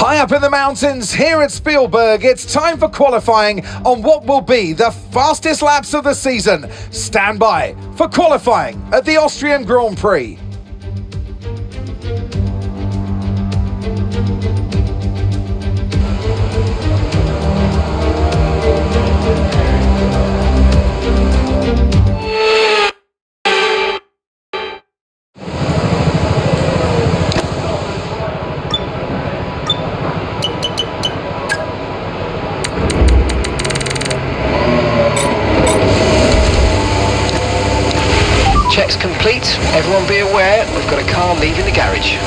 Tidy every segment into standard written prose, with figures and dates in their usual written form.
High up in the mountains here at Spielberg, it's time for qualifying on what will be the fastest laps of the season. Stand by for qualifying at the Austrian Grand Prix. Checks complete. Everyone be aware, we've got a car leaving the garage.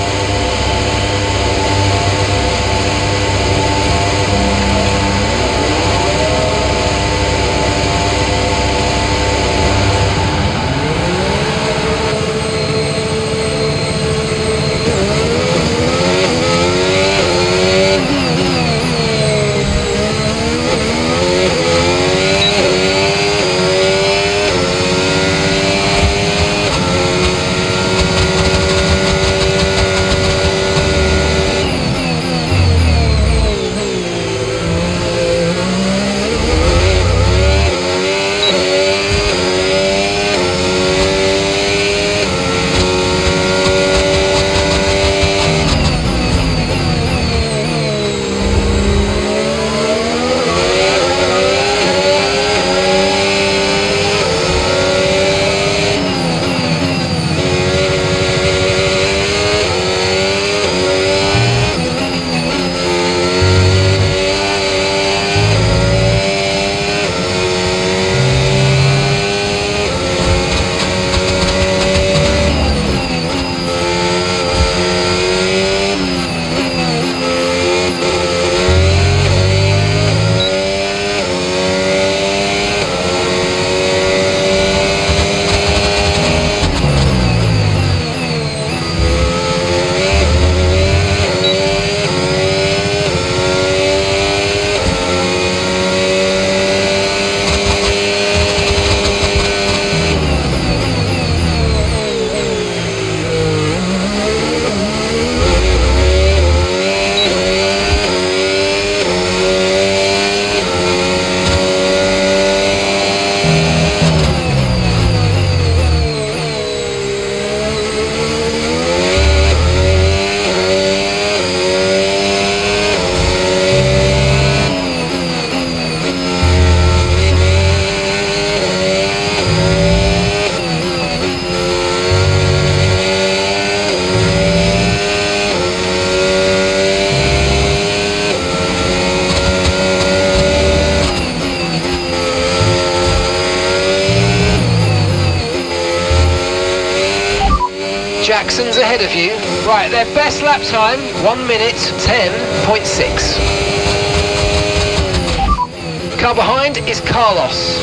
Jackson's ahead of you. Right, their best lap time, 1 minute 10.6. Car behind is Carlos.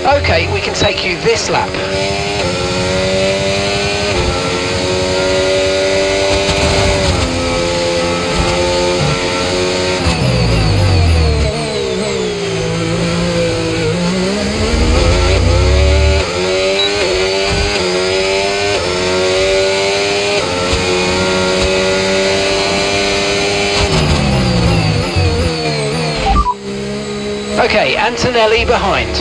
Okay, we can take you this lap. Okay, Antonelli behind.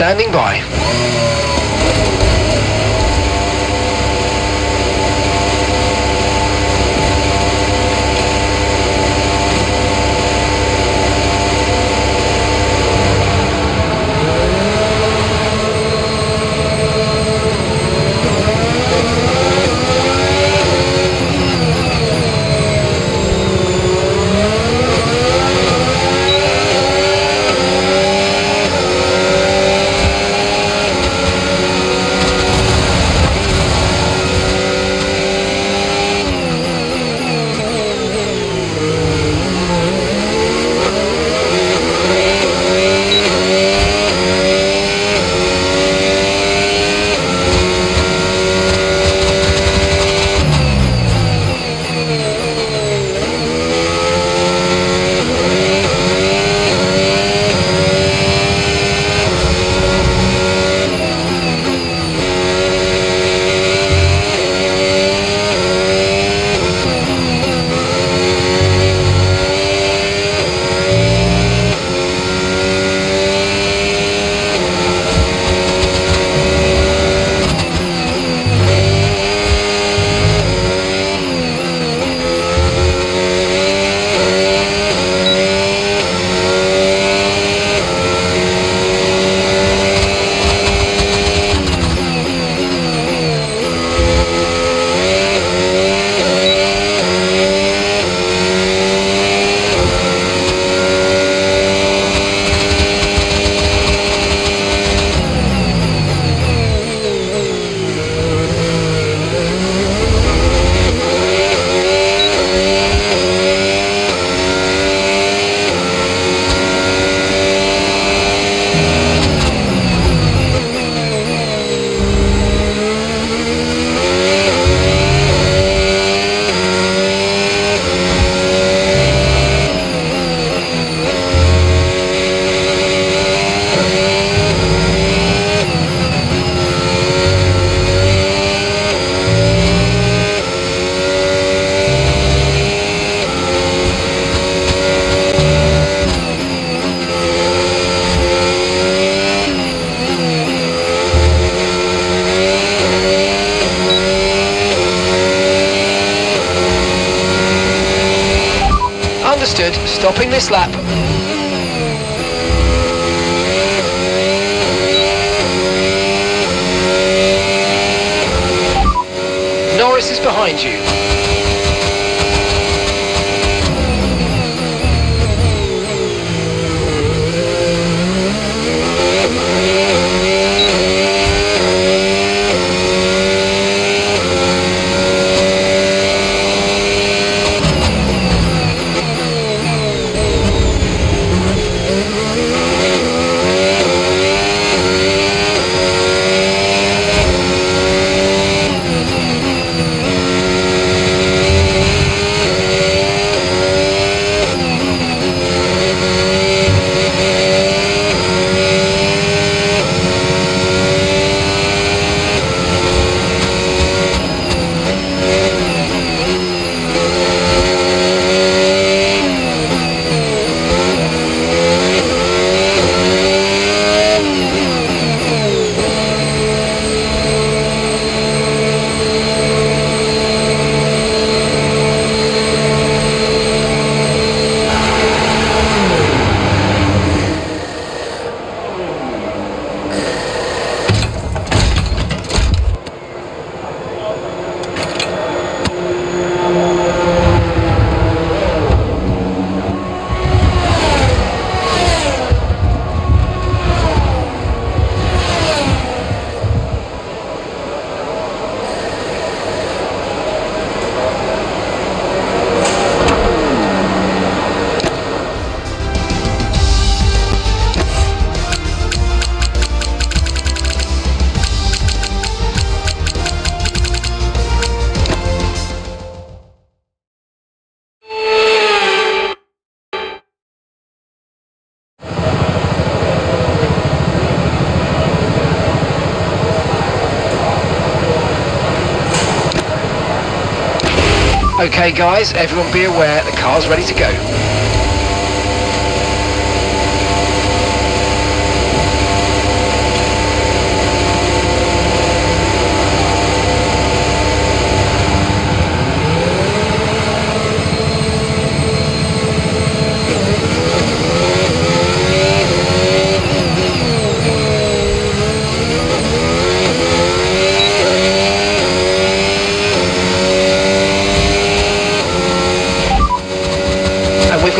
Standing by. Understood. Stopping this lap. Norris is behind you. Okay guys, everyone be aware, the car's ready to go.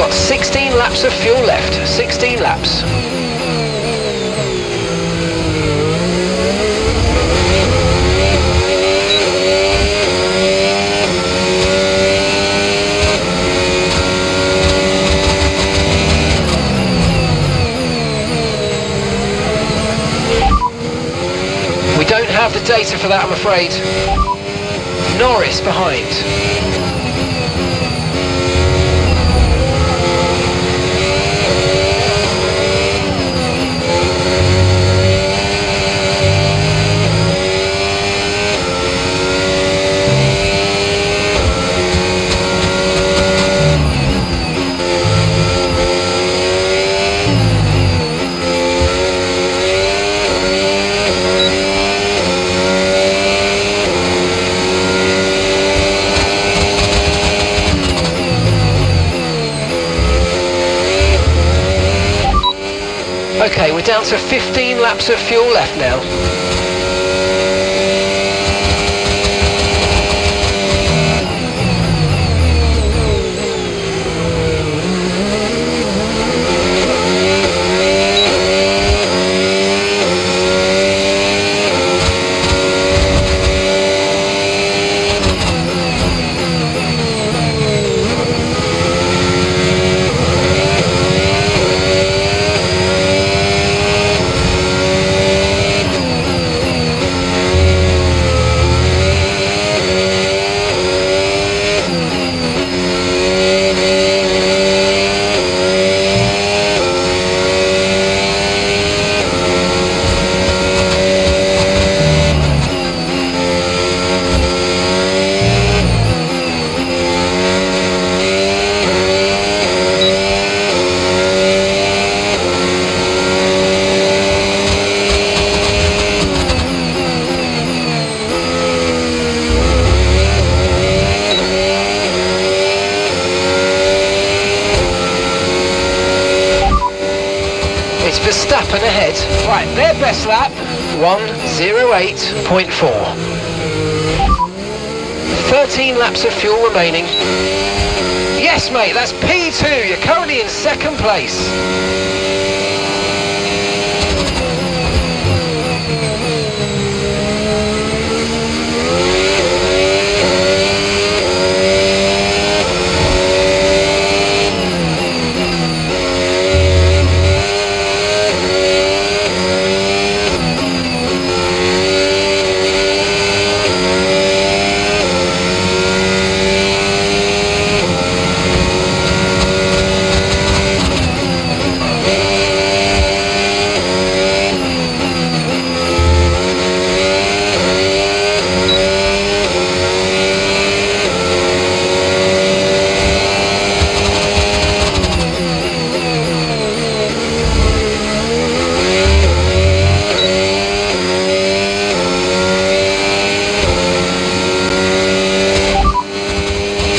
got 16 laps of fuel left. 16 laps. We don't have the data for that, I'm afraid. Norris behind. Okay, we're down to 15 laps of fuel left now. It's Verstappen ahead. Right, their best lap, 1:08.4. 13 laps of fuel remaining. Yes, mate, that's P2. You're currently in second place.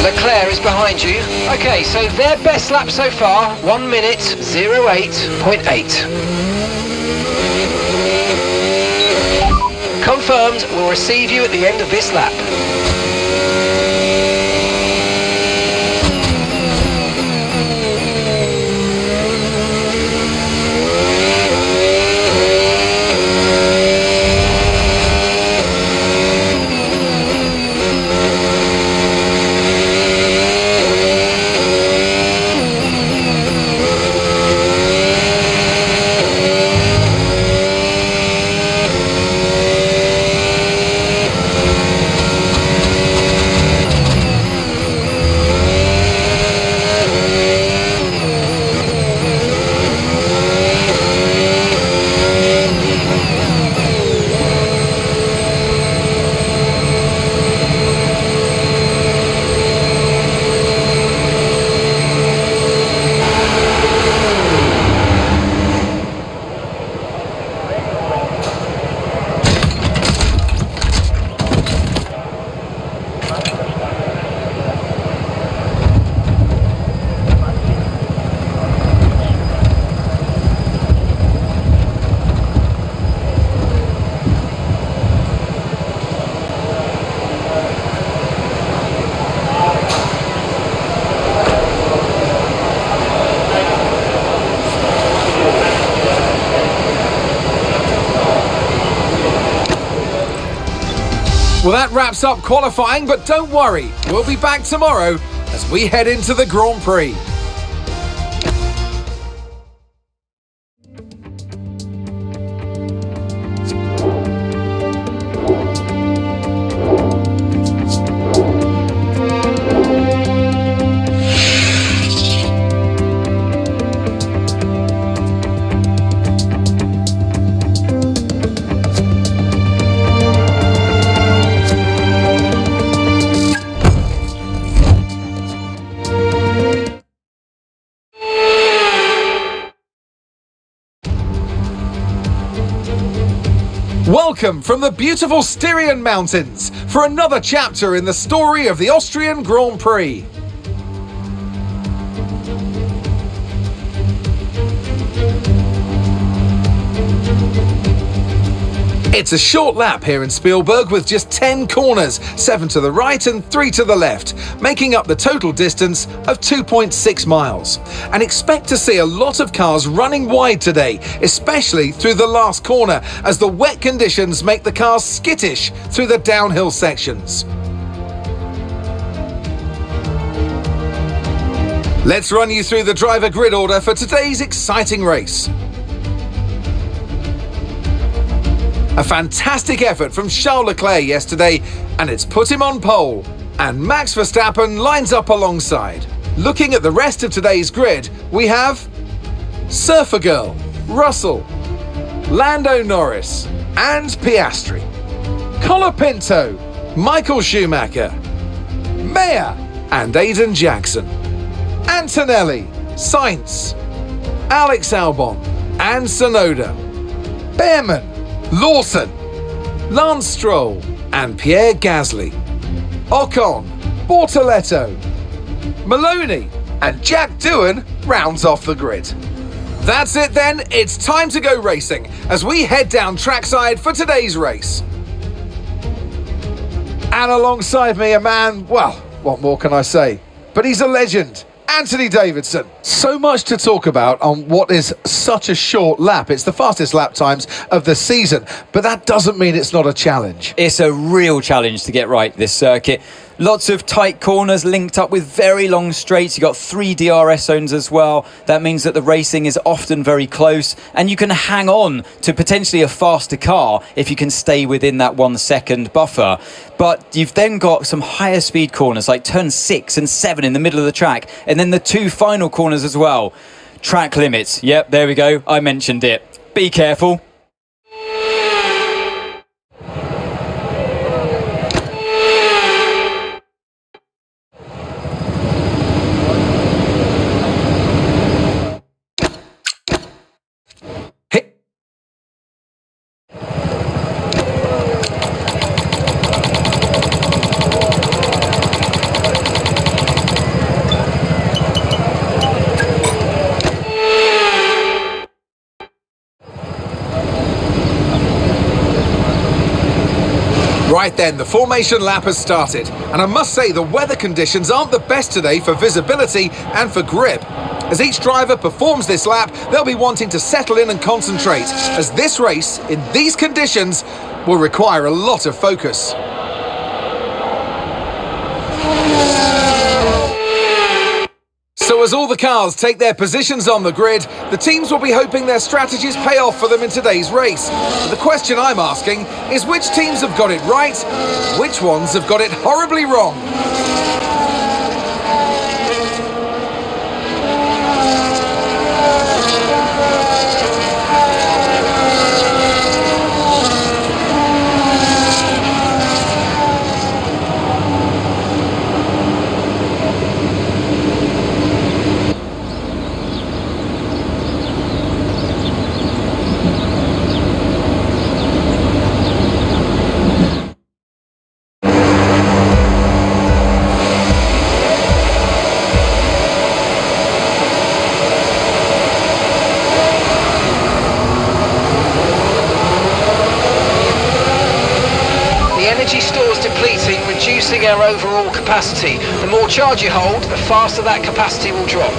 Leclerc is behind you. Okay, so their best lap so far, 1:08.8. Confirmed, we'll receive you at the end of this lap. Well, that wraps up qualifying, but don't worry, we'll be back tomorrow as we head into the Grand Prix. Welcome from the beautiful Styrian Mountains for another chapter in the story of the Austrian Grand Prix. It's a short lap here in Spielberg with just 10 corners, 7 to the right and 3 to the left, making up the total distance of 2.6 miles. And expect to see a lot of cars running wide today, especially through the last corner, as the wet conditions make the cars skittish through the downhill sections. Let's run you through the driver grid order for today's exciting race. A fantastic effort from Charles Leclerc yesterday, and it's put him on pole. And Max Verstappen lines up alongside. Looking at the rest of today's grid, we have Surfer Girl, Russell, Lando Norris, and Piastri. Colapinto, Michael Schumacher, Meyer, and Aiden Jackson. Antonelli, Sainz, Alex Albon, and Tsunoda. Behrman, Lawson, Lance Stroll, and Pierre Gasly. Ocon, Bortoletto, Maloney, and Jack Doohan rounds off the grid. That's it then, it's time to go racing as we head down trackside for today's race. And alongside me a man, well, what more can I say? But he's a legend. Anthony Davidson. So much to talk about on what is such a short lap. It's the fastest lap times of the season, but that doesn't mean it's not a challenge. It's a real challenge to get right, this circuit. Lots of tight corners linked up with very long straights. You've got 3 DRS zones as well. That means that the racing is often very close, and you can hang on to potentially a faster car if you can stay within that 1 second buffer. But you've then got some higher speed corners like turns 6 and 7 in the middle of the track, and then the 2 final corners as well. Track limits. Yep, there we go. I mentioned it. Be careful. Right then, the formation lap has started, and I must say the weather conditions aren't the best today for visibility and for grip. As each driver performs this lap, they'll be wanting to settle in and concentrate, as this race, in these conditions, will require a lot of focus. So as all the cars take their positions on the grid, the teams will be hoping their strategies pay off for them in today's race. But the question I'm asking is which teams have got it right, which ones have got it horribly wrong? Reducing our overall capacity. The more charge you hold, the faster that capacity will drop.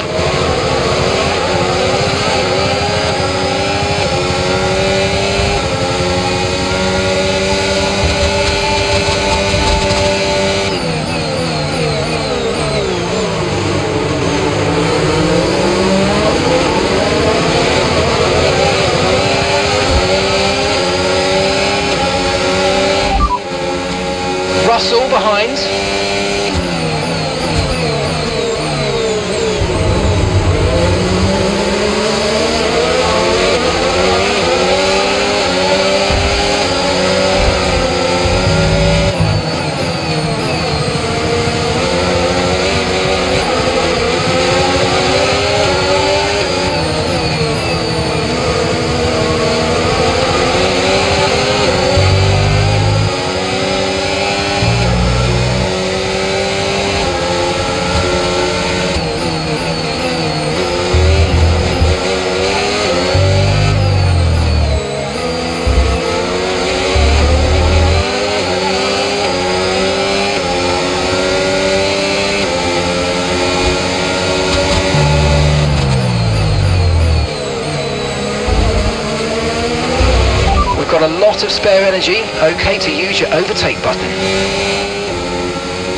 lot of spare energy, okay to use your overtake button.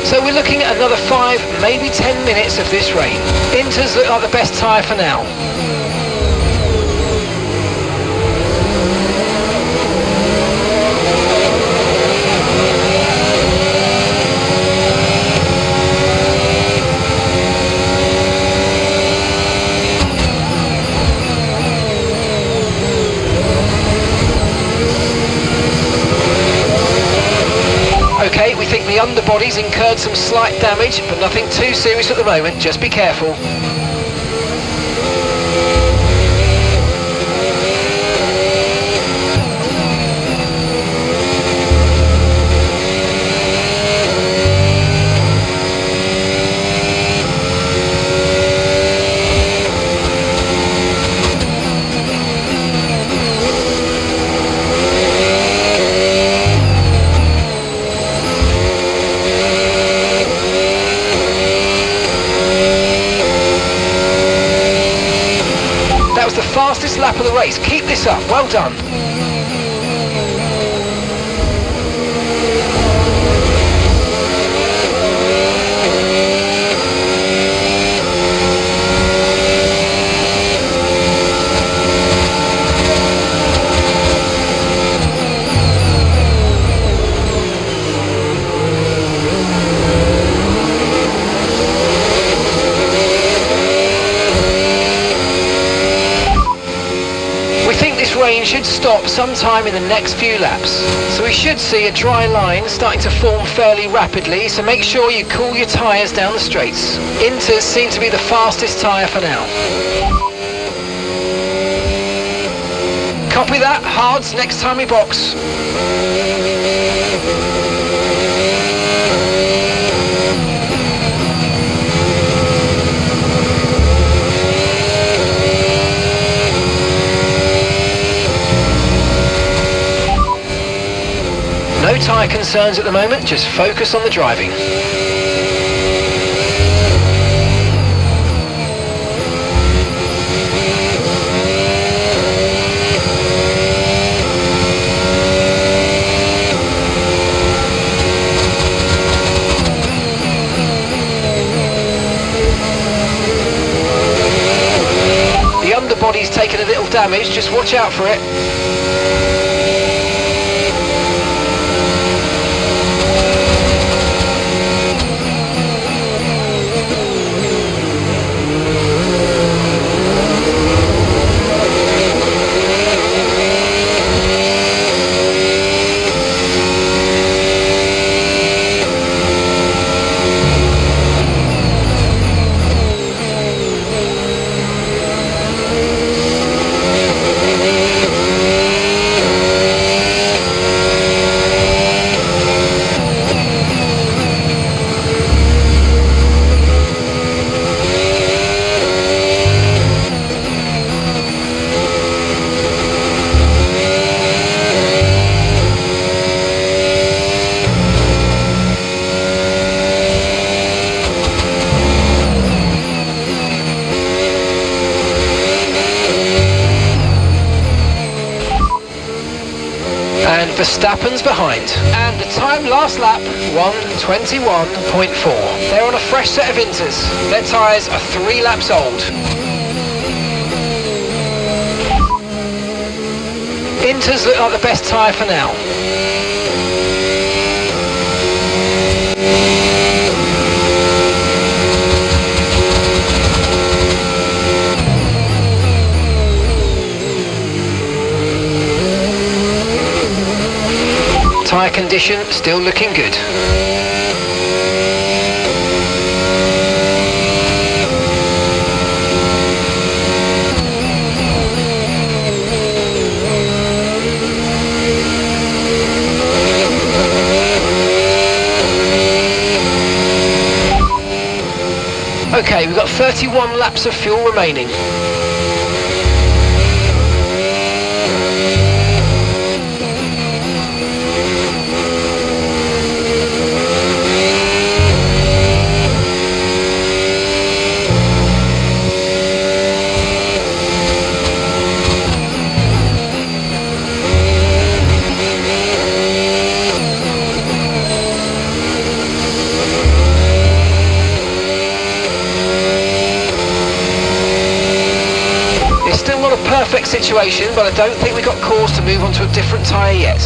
So we're looking at another 5, maybe 10 minutes of this rain. Inters look like the best tyre for now. Okay, we think the underbody's incurred some slight damage, but nothing too serious at the moment, just be careful. Fastest lap of the race. Keep this up. Well done. Rain should stop sometime in the next few laps, so we should see a dry line starting to form fairly rapidly, so make sure you cool your tyres down the straights. Inters seem to be the fastest tyre for now. Copy that, hards next time we box. No tyre concerns at the moment, just focus on the driving. The underbody's taken a little damage, just watch out for it. And Verstappen's behind. And the time last lap, 1:21.4. They're on a fresh set of inters. Their tyres are 3 laps old. Inters look like the best tyre for now. Tyre condition still looking good. Okay, we've got 31 laps of fuel remaining. perfect situation, but I don't think we've got cause to move on to a different tyre yet.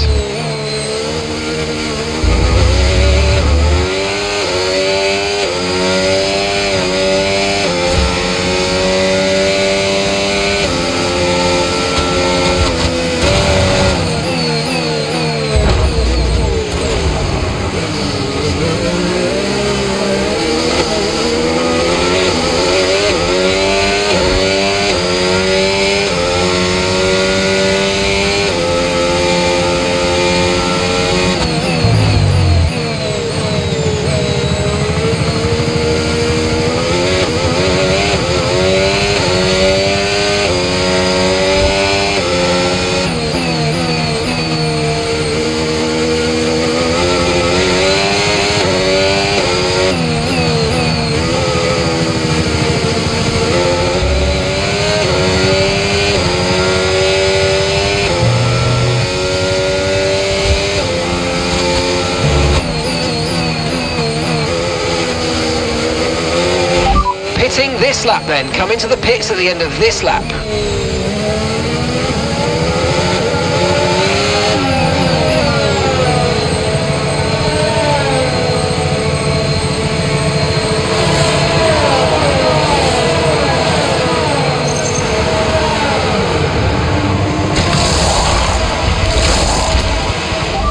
Pitting this lap then, come into the pits at the end of this lap.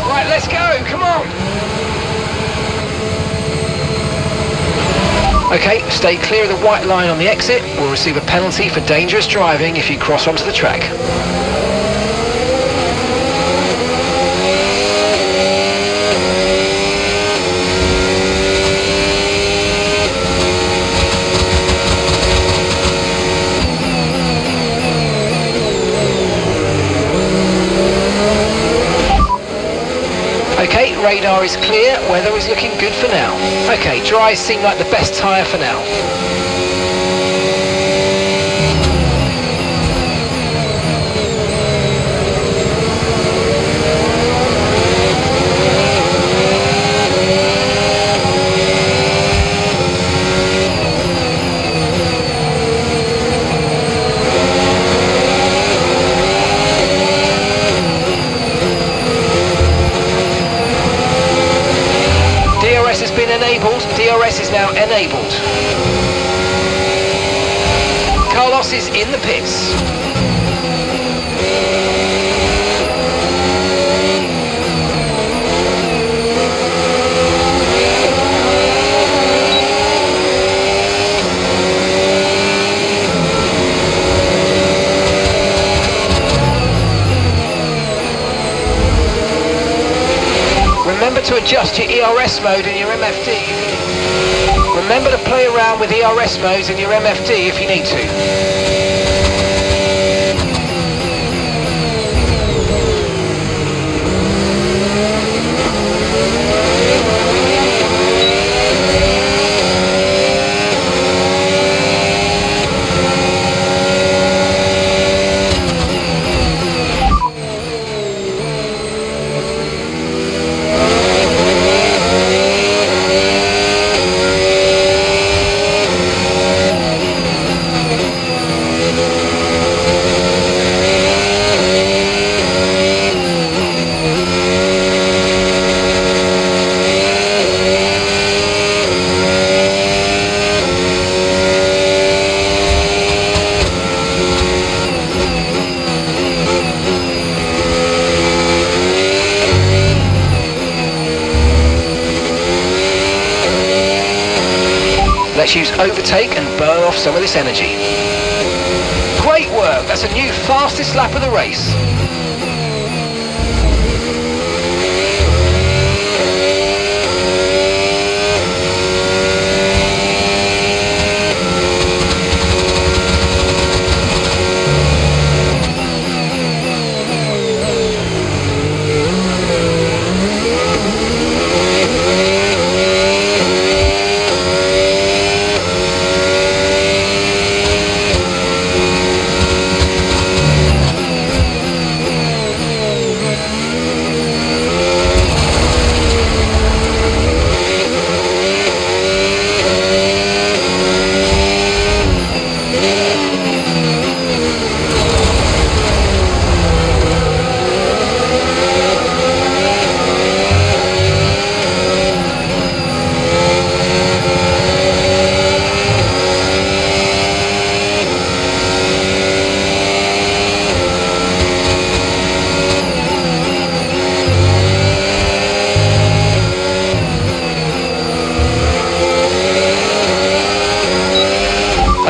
Right, let's go, come on! Okay, stay clear of the white line on the exit. We'll receive a penalty for dangerous driving if you cross onto the track. Okay, radar is clear, weather is looking good for now. Okay, dries seem like the best tyre for now. DRS has been enabled. DRS is now enabled. Carlos is in the pits. Remember to adjust your ERS mode in your MFD. Remember to play around with ERS modes in your MFD if you need to. Let's use overtake and burn off some of this energy. Great work, that's a new fastest lap of the race.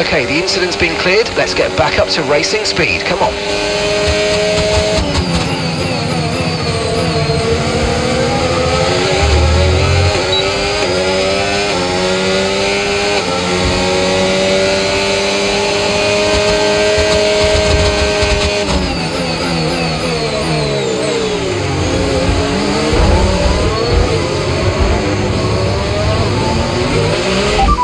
Okay, the incident's been cleared. Let's get back up to racing speed. Come on.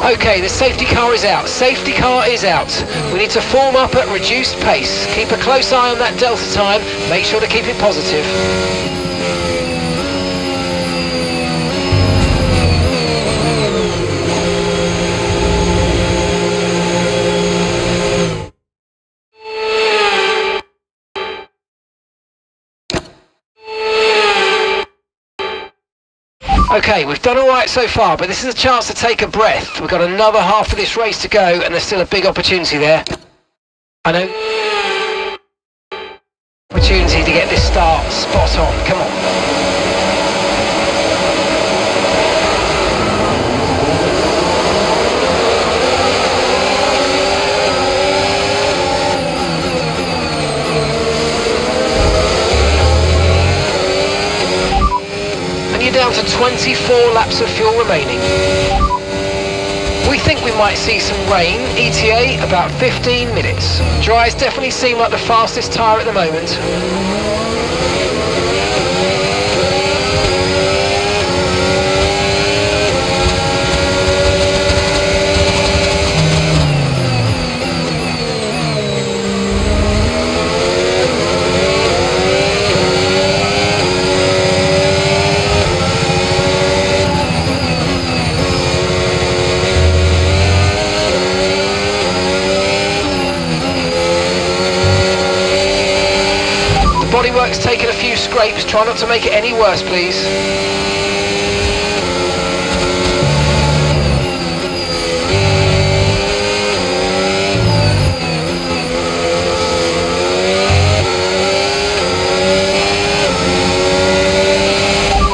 Okay, the safety car is out. Safety car is out. We need to form up at reduced pace. Keep a close eye on that delta time. Make sure to keep it positive. Okay, we've done all right so far, but this is a chance to take a breath. We've got another half of this race to go, and there's still a big opportunity there. I know. Opportunity to get this start spot on. Come on. Down to 24 laps of fuel remaining. We think we might see some rain, ETA about 15 minutes. Dries definitely seem like the fastest tyre at the moment. Bodywork's taken a few scrapes. Try not to make it any worse, please.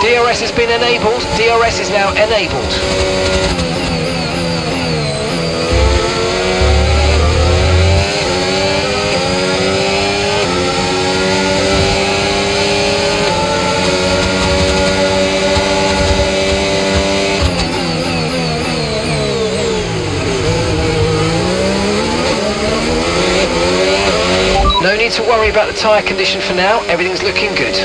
DRS has been enabled. DRS is now enabled. No need to worry about the tyre condition for now, everything's looking good.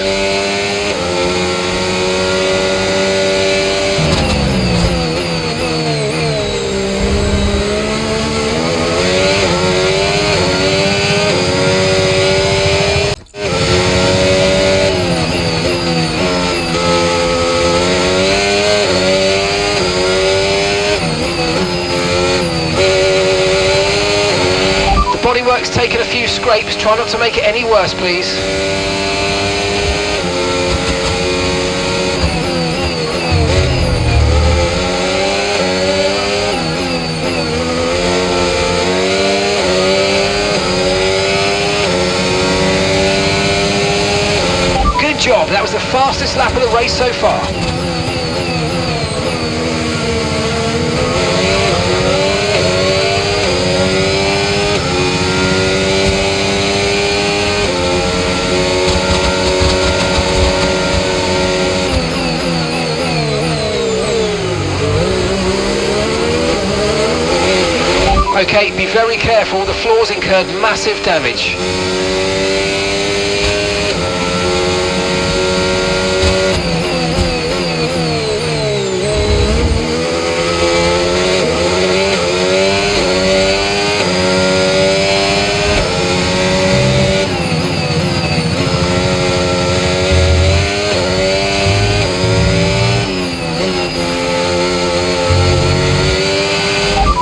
Bodywork's taken a few scrapes. Try not to make it any worse, please. Good job. That was the fastest lap of the race so far. Okay, be very careful, the floor's incurred massive damage.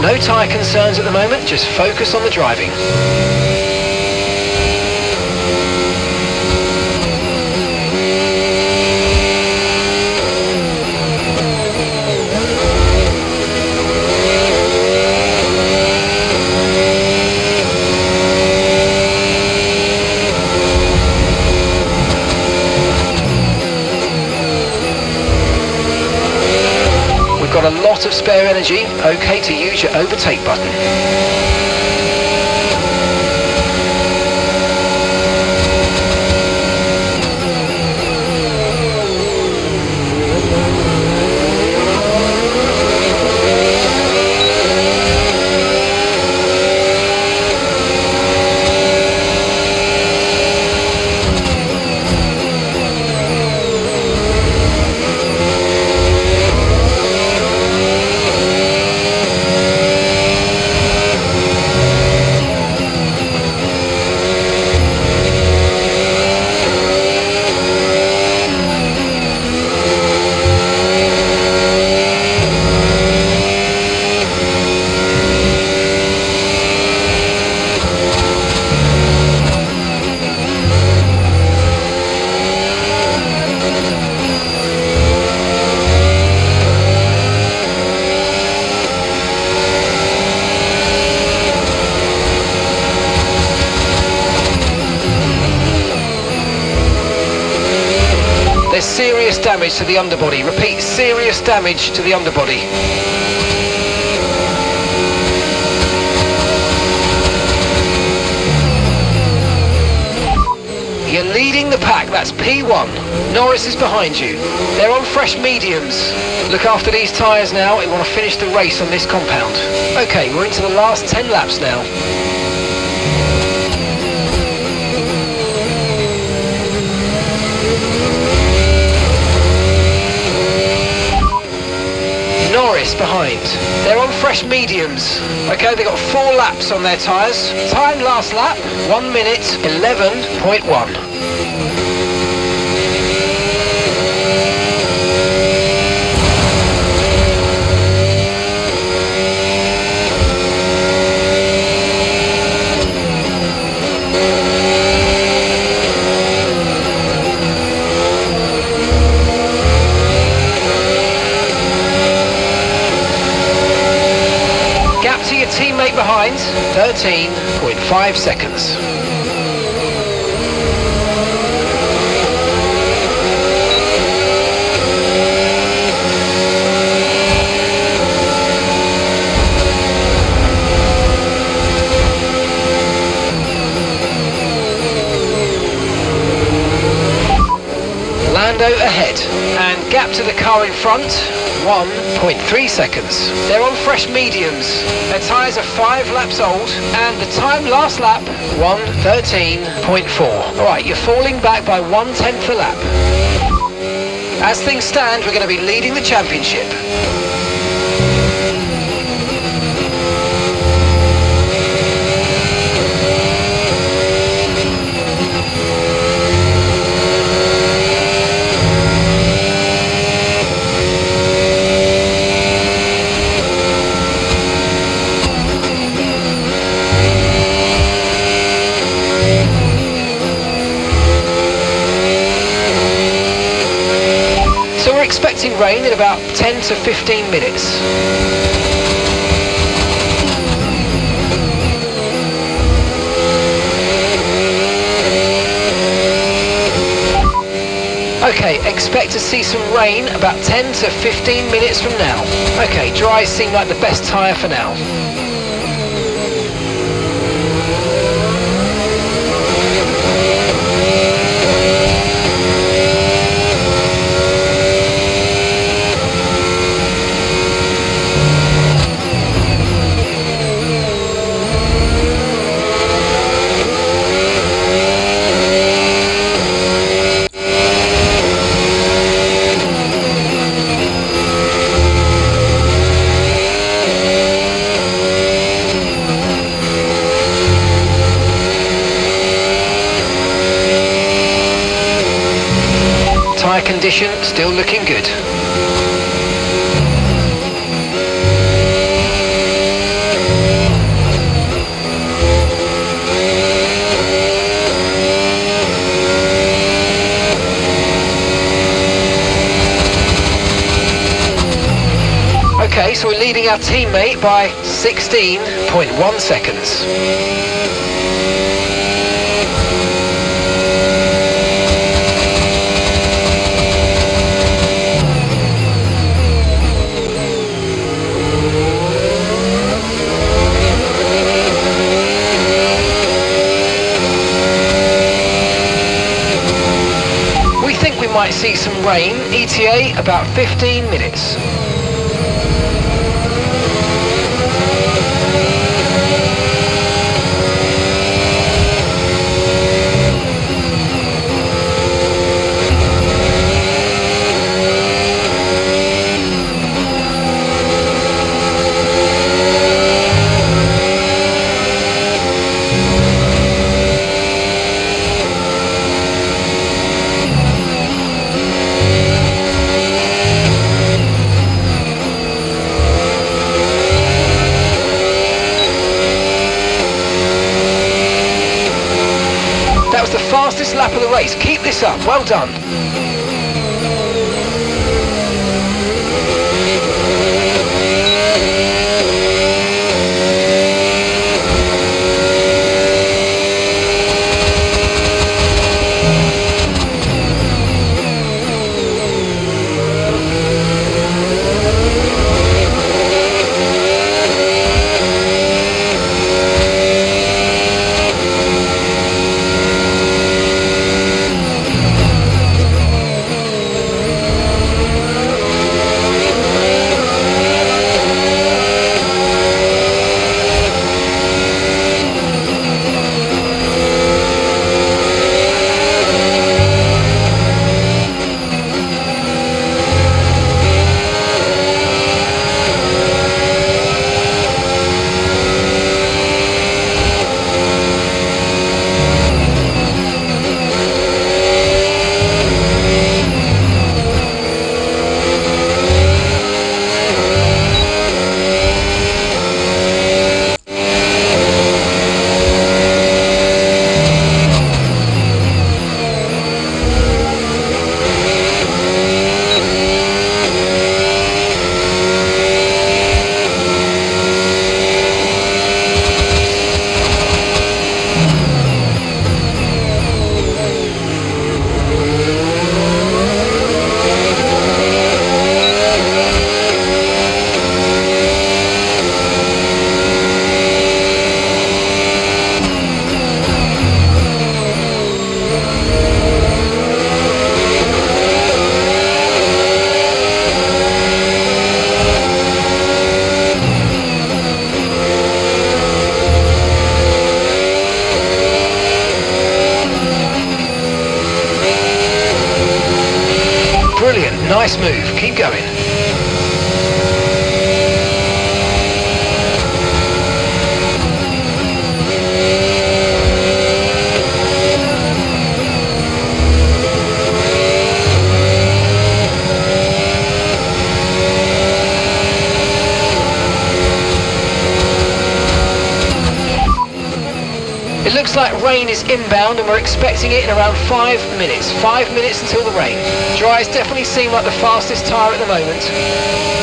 No tyre concerns at the moment, just focus on the driving. Got a lot of spare energy, okay to use your overtake button. serious damage to the underbody. Repeat, serious damage to the underbody. You're leading the pack, that's P1. Norris is behind you. They're on fresh mediums. Look after these tyres now, we want to finish the race on this compound. Okay, we're into the last 10 laps now. Norris behind. They're on fresh mediums. Okay, they've got 4 laps on their tyres. Time last lap, 1 minute 11.1. To your teammate behind, 13.5 seconds. Lando ahead, and gap to the car in front, 1.3 seconds. They're on fresh mediums. Their tyres are 5 laps old, and the time last lap, 1:13.4. Alright, you're falling back by 1/10 a lap. As things stand, we're going to be leading the championship. Expecting rain in about 10 to 15 minutes. Okay, expect to see some rain about 10 to 15 minutes from now. Okay, dry seem like the best tyre for now. Tyre condition still looking good. Okay, so we're leading our teammate by 16.1 seconds. We might see some rain, ETA about 15 minutes. That was the fastest lap of the race. Keep this up. Well done. Nice move, keep going. It looks like rain is inbound and we're expecting it in around 5 minutes. 5 minutes until the rain. Dries definitely seem like the fastest tyre at the moment.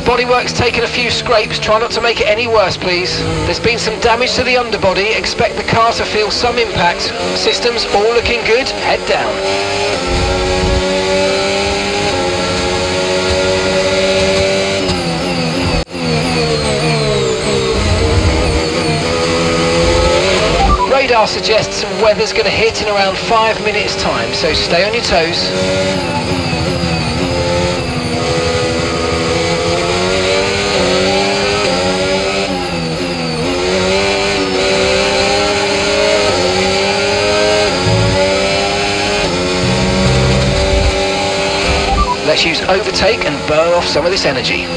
Bodywork's taken a few scrapes, try not to make it any worse please. There's been some damage to the underbody, expect the car to feel some impact. Systems all looking good, head down. Radar suggests some weather's going to hit in around 5 minutes time, so stay on your toes. Let's use overtake and burn off some of this energy.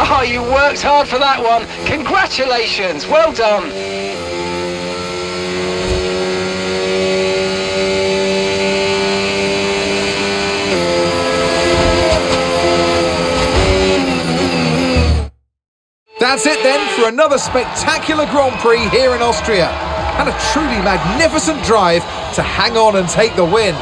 Oh, you worked hard for that one. Congratulations, well done. That's it then for another spectacular Grand Prix here in Austria. And a truly magnificent drive to hang on and take the win.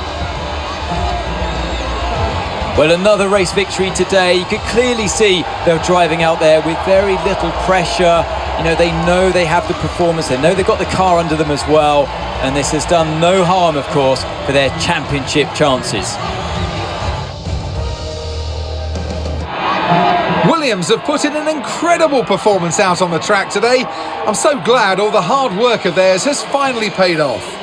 Well, another race victory today. You could clearly see they're driving out there with very little pressure. You know, they know they have the performance. They know they've got the car under them as well. And this has done no harm, of course, for their championship chances. Williams have put in an incredible performance out on the track today. I'm so glad all the hard work of theirs has finally paid off.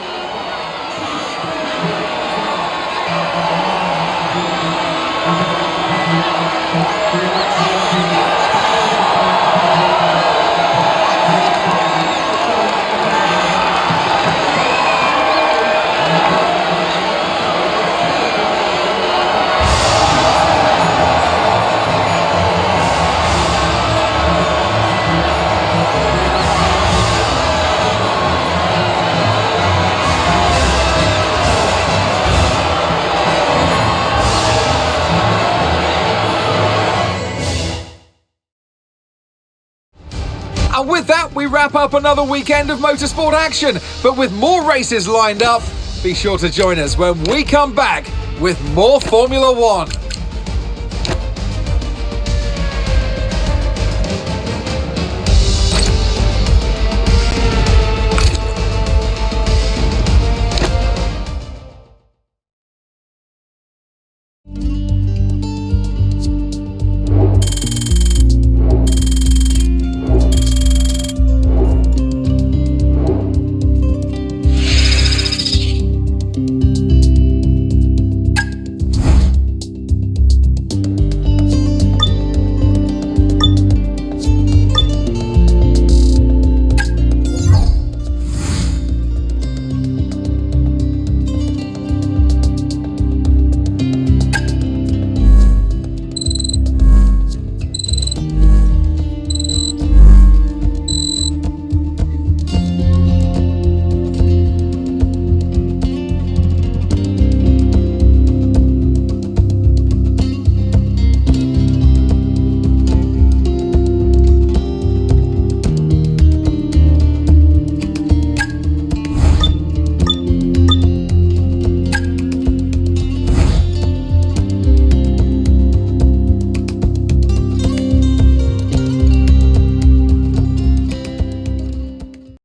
And with that, we wrap up another weekend of motorsport action. But with more races lined up, be sure to join us when we come back with more Formula One.